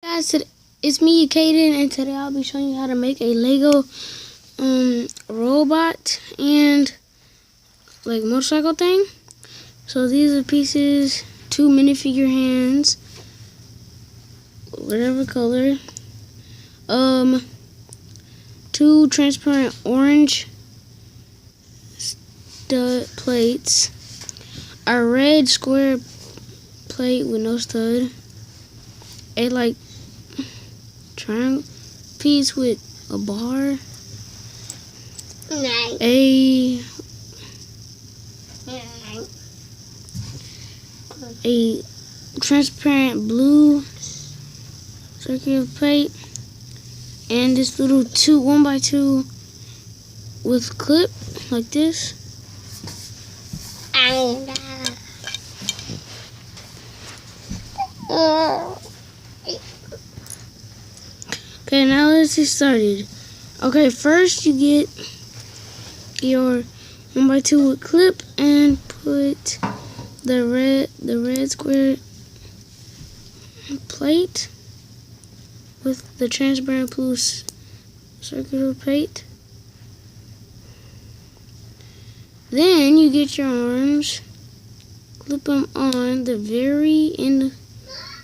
Guys, it's me, Kaden, and today I'll be showing you how to make a Lego robot and like motorcycle thing. So these are pieces, 2 minifigure hands, whatever color, 2 transparent orange stud plates, a red square plate with no stud, a like triangle piece with a bar, a transparent blue circular plate, and this little 1x2 with clip like this. Okay, now let's get started. Okay, first you get your 1x2 with clip and put the red square plate with the transparent blue circular plate. Then you get your arms, clip them on the very end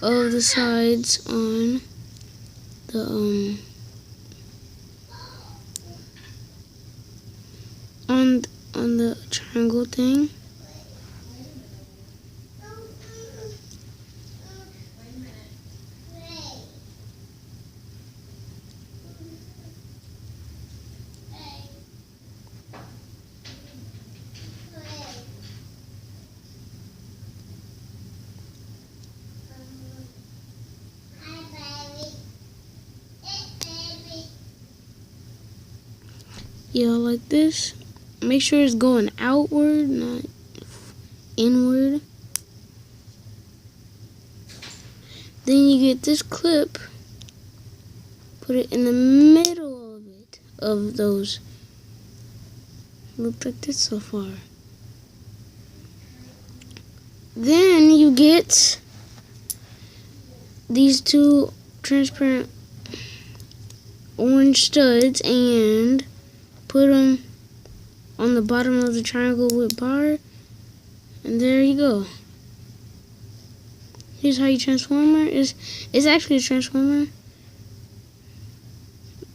of the sides on the on the triangle thing. Yeah, like this. Make sure it's going outward, not inward. Then you get this clip, put it in the middle of it, of those. Looks like this so far. Then you get these 2 transparent orange studs and put them on the bottom of the triangle with bar, and there you go. Here's how you transform her. It's actually a transformer.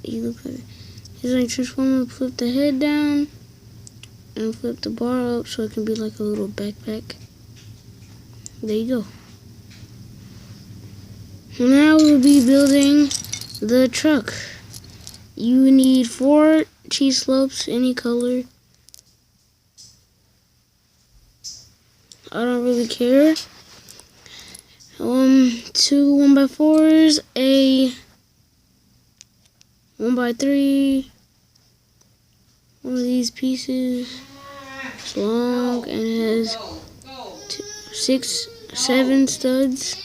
You look like it. Here's how you transform her. Flip the head down and flip the bar up so it can be like a little backpack. There you go. Now we'll be building the truck. You need 4 cheese slopes, any color. I don't really care. 2 1x4s, a 1x3. One of these pieces. It's long and it has 7 studs.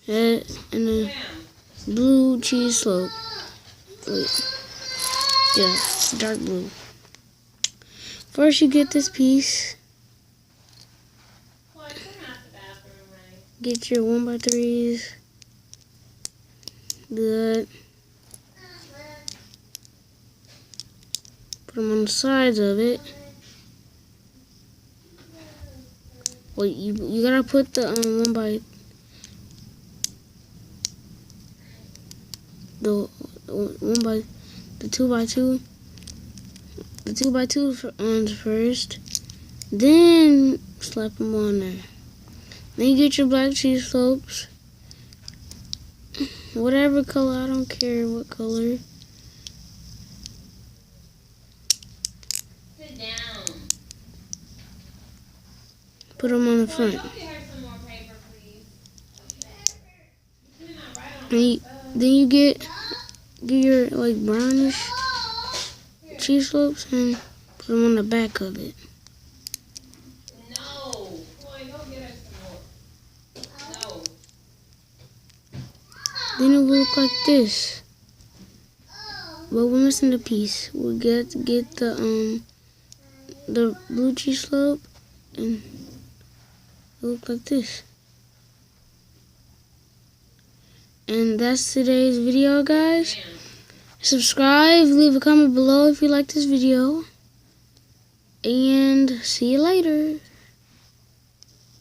And a blue cheese slope. Wait. Yeah, dark blue. First you get this piece. Get your 1x3s. Do that. Put them on the sides of it. Wait, you gotta put the 2x2, the 2x2 on first, then slap them on there. Then you get your black cheese slopes, whatever color, I don't care what color. Sit down. Put them on the front. Then you get your like brownish cheese slopes and put them on the back of it. No. Boy, go get us some more. No. Then it will look like this. But we're missing the piece. We'll get the blue cheese slope and it look like this. And that's today's video, guys. Subscribe, leave a comment below if you like this video. And see you later.